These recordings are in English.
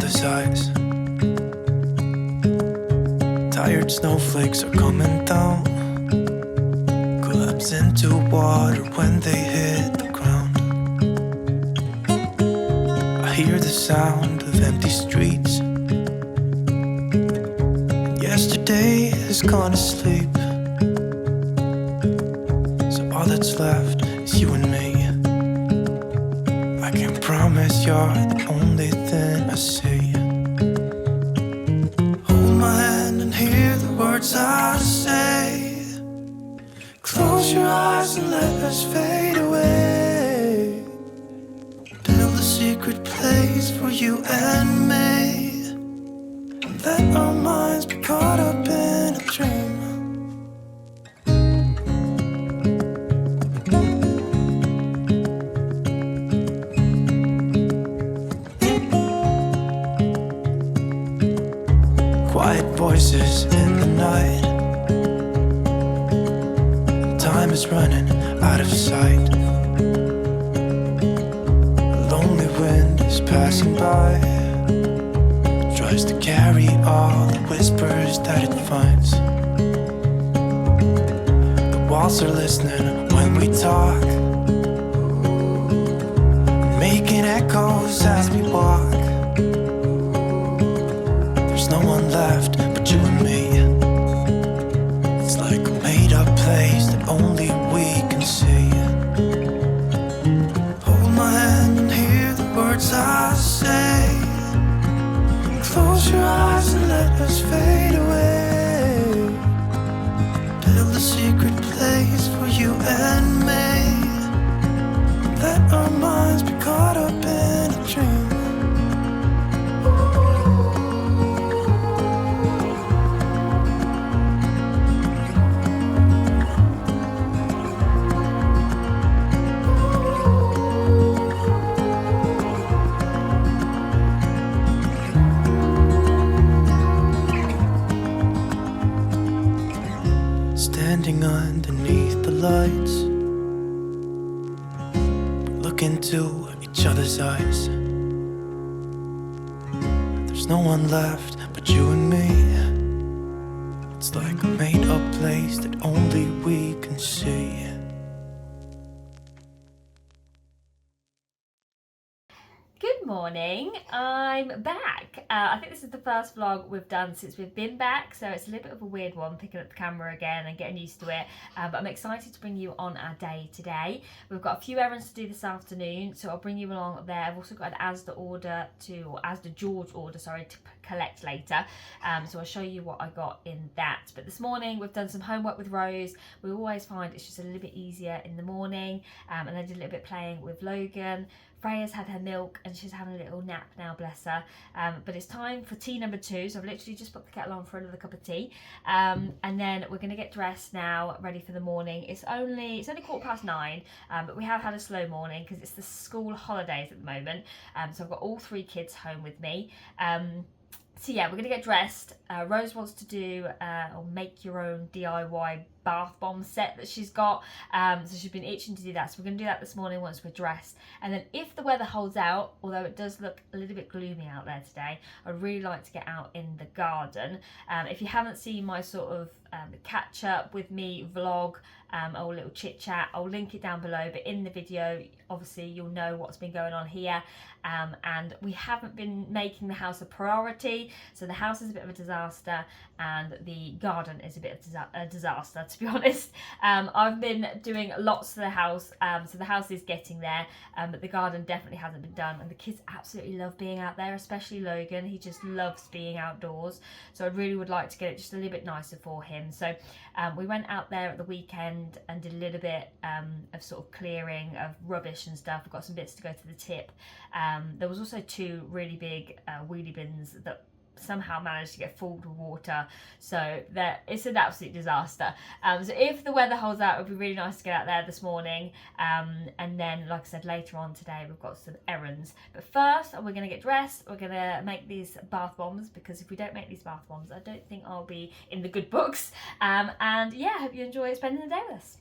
other's eyes. Tired snowflakes are coming down, collapse into water when they hit the ground. I hear the sound of empty streets, and yesterday has gone to sleep. So all that's left is you and me. I can't promise you're the only thing I see. Hold my hand and hear the words I say. Close your eyes and let us fade away. Build a secret place for you and me, and let our minds be caught up in a dream. Quiet voices in the night, time is running out of sight. A lonely wind is passing by, tries to carry all the whispers that it finds. The walls are listening when we talk, making echoes as we walk. There's no one left but you and me. It's like a made-up place that only we can see. Hold my hand and hear the words I say. Close your eyes and let us fade away. Build a secret place for you and me. Let our minds be caught up in a dream. Standing underneath the lights, we look into each other's eyes. There's no one left but you and me. It's like a made-up place that only we can see. Good morning, I'm back. I think this is the first vlog we've done since we've been back, so it's a little bit of a weird one, picking up the camera again and getting used to it, but I'm excited to bring you on our day today. We've got a few errands to do this afternoon, so I'll bring you along there. I've also got an ASDA George order to collect later, so I'll show you what I got in that. But this morning we've done some homework with Rose. We always find it's just a little bit easier in the morning, and I did a little bit playing with Logan. Freya's had her milk and she's having a little nap now, bless her. But it's time for tea number 2, so I've literally just put the kettle on for another cup of tea. And then we're gonna get dressed now, ready for the morning. It's only 9:15, but we have had a slow morning because it's the school holidays at the moment. So I've got all 3 kids home with me. So yeah, we're gonna get dressed. Rose wants to do or make your own DIY bath bomb set that she's got, so she's been itching to do that, so we're going to do that this morning once we're dressed. And then if the weather holds out, although it does look a little bit gloomy out there today, I'd really like to get out in the garden. If you haven't seen my sort of catch up with me vlog or little chit chat, I'll link it down below, but in the video obviously you'll know what's been going on here. And we haven't been making the house a priority, so the house is a bit of a disaster and the garden is a bit of a disaster, to be honest. I've been doing lots to the house, so the house is getting there, but the garden definitely hasn't been done, and the kids absolutely love being out there, especially Logan. He just loves being outdoors, so I really would like to get it just a little bit nicer for him. So we went out there at the weekend and did a little bit of sort of clearing of rubbish and stuff. We've got some bits to go to the tip. There was also 2 really big wheelie bins that somehow managed to get filled with water, so that it's an absolute disaster. So if the weather holds out, it would be really nice to get out there this morning, and then like I said, later on today we've got some errands. But first we're going to get dressed, we're going to make these bath bombs, because if we don't make these bath bombs I don't think I'll be in the good books. And yeah, I hope you enjoy spending the day with us.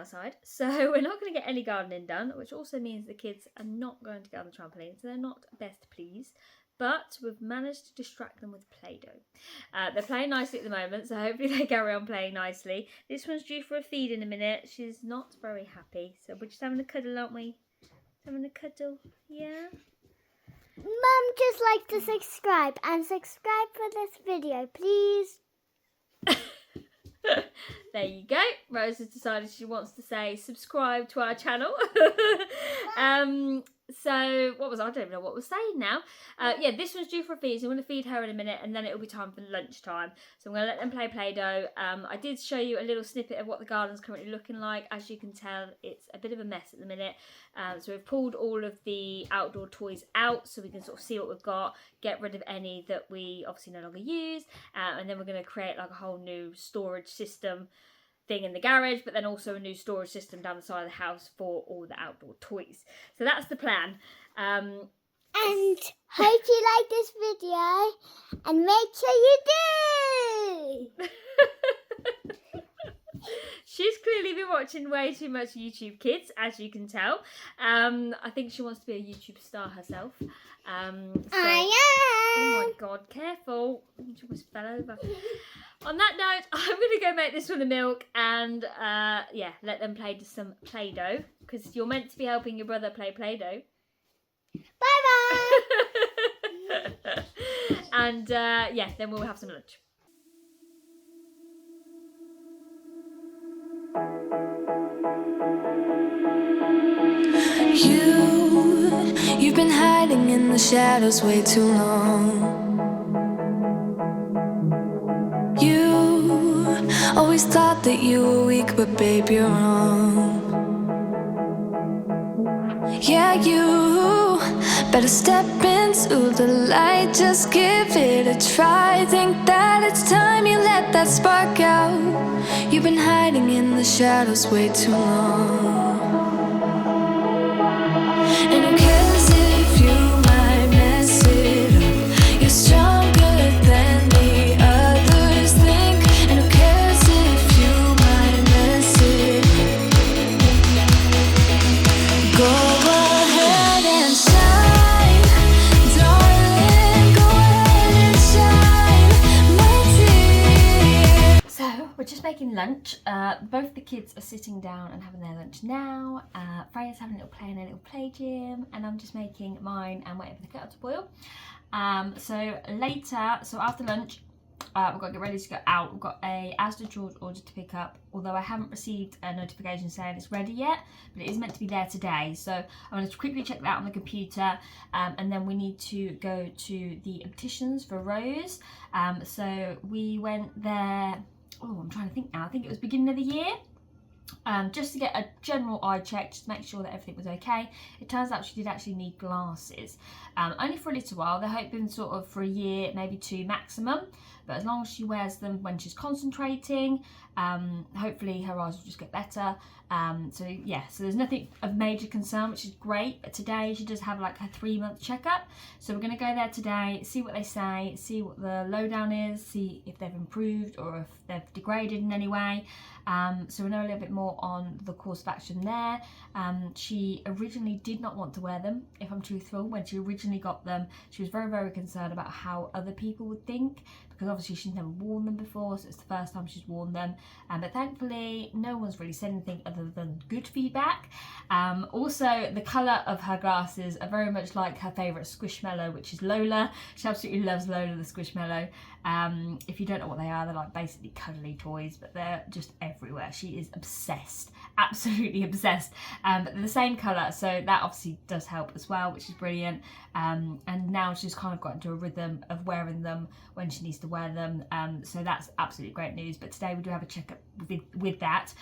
outside, so we're not going to get any gardening done, which also means the kids are not going to get on the trampoline, so they're not best pleased. But we've managed to distract them with Play-Doh. They're playing nicely at the moment, so hopefully they carry on playing nicely. This one's due for a feed in a minute. She's not very happy, so we're just having a cuddle, aren't we? Having a cuddle, yeah? Mum, just like to subscribe and subscribe for this video, please. There you go. Rose has decided she wants to say subscribe to our channel. So what was I don't even know what we're saying now. Yeah, this one's due for a feed, so I'm going to feed her in a minute, and then it'll be time for lunchtime. So I'm going to let them play Play-Doh. I did show you a little snippet of what the garden's currently looking like. As you can tell, it's a bit of a mess at the minute. So we've pulled all of the outdoor toys out so we can sort of see what we've got, get rid of any that we obviously no longer use, and then we're going to create like a whole new storage system thing in the garage, but then also a new storage system down the side of the house for all the outdoor toys. So that's the plan. And hope you like this video, and make sure you do. She's clearly been watching way too much YouTube Kids, as you can tell. I think she wants to be a YouTube star herself. I am. Oh my God, careful. She almost fell over. On that note, I'm going to go make this one a milk and, yeah, let them play some Play-Doh, because you're meant to be helping your brother play Play-Doh. Bye-bye. And, yeah, then we'll have some lunch. You've been hiding in the shadows way too long. You always thought that you were weak, but babe, you're wrong. Yeah, you better step into the light, just give it a try. Think that it's time you let that spark out. You've been hiding in the shadows way too long. And who cares if you might mess it up? You're stronger than the others think. And who cares if you might mess it up? Go ahead and shine, darling. Go ahead and shine, my dear. So, we're just making lunch. Both the kids are sitting down and having their lunch now. Freya's having a little play in a little play gym, and I'm just making mine and waiting for the kettle to boil. So later, so after lunch, we've got to get ready to go out. We've got a ASDA George order to pick up, although I haven't received a notification saying it's ready yet, but it is meant to be there today. So I'm going to quickly check that on the computer, and then we need to go to the Opticians for Rose. So we went there, oh, I'm trying to think now, I think it was beginning of the year. Just to get a general eye check, just to make sure that everything was okay. It turns out she did actually need glasses, only for a little while. They're hoping sort of for a year, maybe 2 maximum, but as long as she wears them when she's concentrating, hopefully her eyes will just get better. So yeah, so there's nothing of major concern, which is great. But today she does have like her 3-month checkup, so we're going to go there today, see what they say, see what the lowdown is, see if they've improved or if they've degraded in any way. So we know a little bit more on the course of action there. She originally did not want to wear them, if I'm truthful. When she originally got them, she was very, very concerned about how other people would think, because obviously she's never worn them before, so it's the first time she's worn them. But thankfully, no one's really said anything other than good feedback. Also, the colour of her glasses are very much like her favourite Squishmallow, which is Lola. She absolutely loves Lola the Squishmallow. If you don't know what they are, they're like basically cuddly toys, but they're just everywhere. She is obsessed, absolutely obsessed. But they're the same colour, so that obviously does help as well, which is brilliant. And now she's kind of got into a rhythm of wearing them when she needs to wear them. So that's absolutely great news. But today we do have a checkup with that.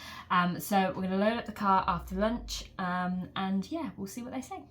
So we're going to load up the car after lunch, and yeah, we'll see what they say.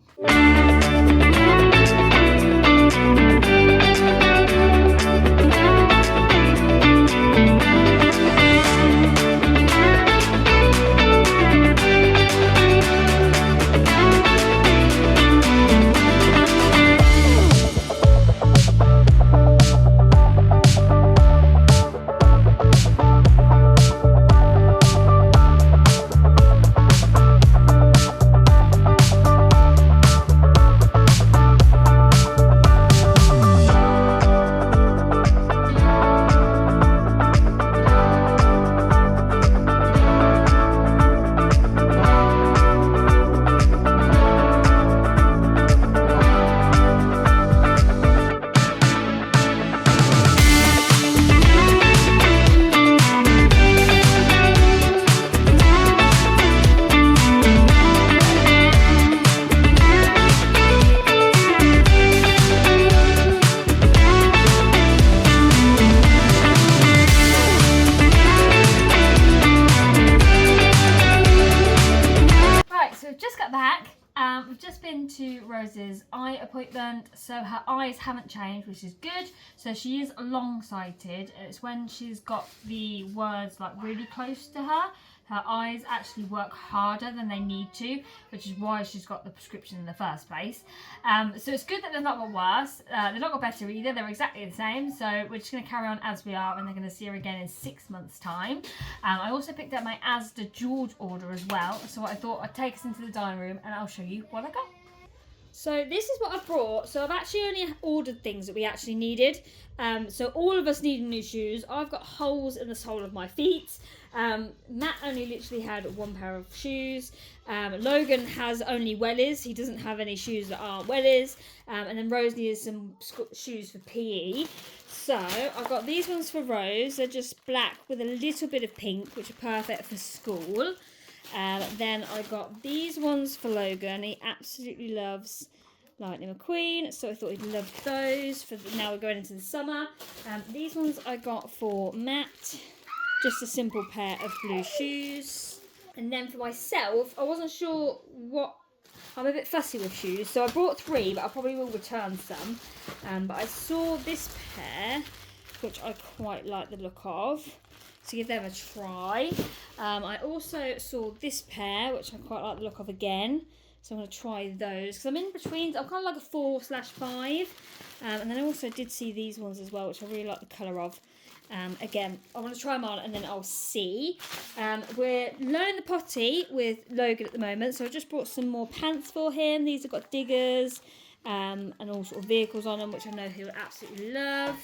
we've just been to Rose's eye appointment, so her eyes haven't changed, which is good. So she is long-sighted. It's when she's got the words like really close to her. Her eyes actually work harder than they need to, which is why she's got the prescription in the first place. So it's good that they've not got worse. They've not got better either. They're exactly the same. So we're just going to carry on as we are, and they're going to see her again in 6 months' time. I also picked up my ASDA George order as well. So I thought I'd take us into the dining room and I'll show you what I got. So this is what I brought. So I've actually only ordered things that we actually needed. So all of us needed new shoes. I've got holes in the sole of my feet. Matt only literally had one pair of shoes. Logan has only wellies. He doesn't have any shoes that aren't wellies. And then Rose needed some shoes for PE. So I've got these ones for Rose. They're just black with a little bit of pink, which are perfect for school. Then I got these ones for Logan. He absolutely loves Lightning McQueen, so I thought he'd love those. For now we're going into the summer. These ones I got for Matt. Just a simple pair of blue shoes. And then for myself, I wasn't sure what... I'm a bit fussy with shoes, so I brought 3, but I probably will return some. But I saw this pair, which I quite like the look of, to give them a try. I also saw this pair, which I quite like the look of again. So I'm going to try those, because I'm in between. I'm kind of like a 4/5. And then I also did see these ones as well, which I really like the colour of. Again, I want to try them on and then I'll see. We're learning the potty with Logan at the moment, so I just brought some more pants for him. These have got diggers and all sort of vehicles on them, which I know he'll absolutely love.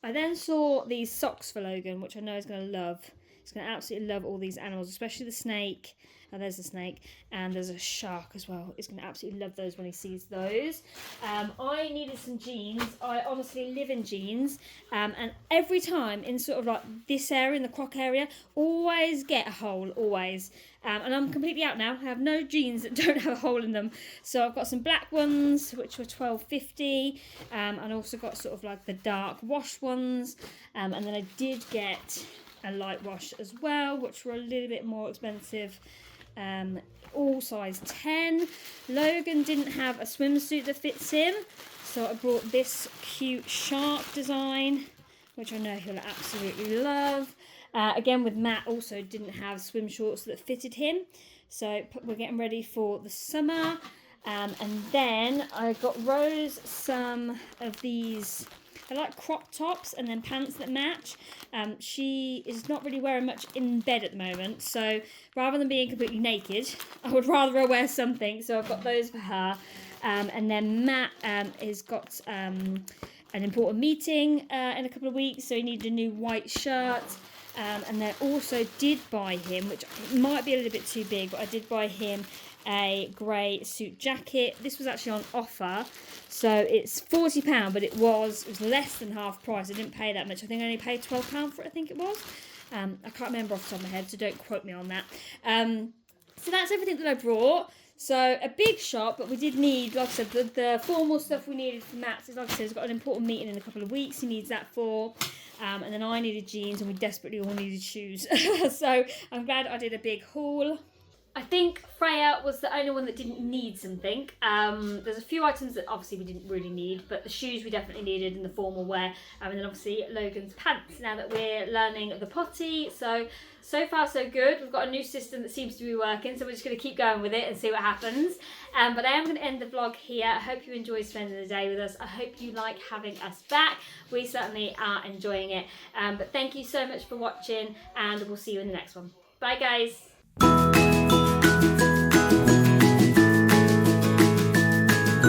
I then saw these socks for Logan, which I know he's going to love. He's going to absolutely love all these animals, especially the snake. Oh, there's the snake, and there's a shark as well. He's going to absolutely love those when he sees those. I needed some jeans. I honestly live in jeans, and every time in sort of like this area, in the croc area, always get a hole, always. And I'm completely out now. I have no jeans that don't have a hole in them. So I've got some black ones, which were $12.50, and I also got sort of like the dark wash ones, and then I did get a light wash as well, which were a little bit more expensive. All size 10. Logan didn't have a swimsuit that fits him, so I brought this cute shark design, which I know he'll absolutely love. Again, with Matt, also didn't have swim shorts that fitted him, so we're getting ready for the summer. And then I got Rose some of these. I like crop tops and then pants that match. She is not really wearing much in bed at the moment, so rather than being completely naked, I would rather her wear something, so I've got those for her. And then Matt has got an important meeting in a couple of weeks, so he needed a new white shirt. And then also did buy him, which might be a little bit too big, but I did buy him a grey suit jacket. This was actually on offer, so it's £40, but it was less than half price. I didn't pay that much. I think I only paid £12 for it, I think it was. I can't remember off the top of my head, so don't quote me on that. So that's everything that I brought. So a big shop, but we did need, like I said, the formal stuff we needed for Matt. Like I said, he's got an important meeting in a couple of weeks. He needs that for. And then I needed jeans, and we desperately all needed shoes. So I'm glad I did a big haul. I think Freya was the only one that didn't need something. There's a few items that obviously we didn't really need, but the shoes we definitely needed in the formal wear. And then obviously Logan's pants, now that we're learning the potty. So far so good. We've got a new system that seems to be working, so we're just going to keep going with it and see what happens. But I am going to end the vlog here. I hope you enjoyed spending the day with us. I hope you like having us back. We certainly are enjoying it. But thank you so much for watching, and we'll see you in the next one. Bye guys.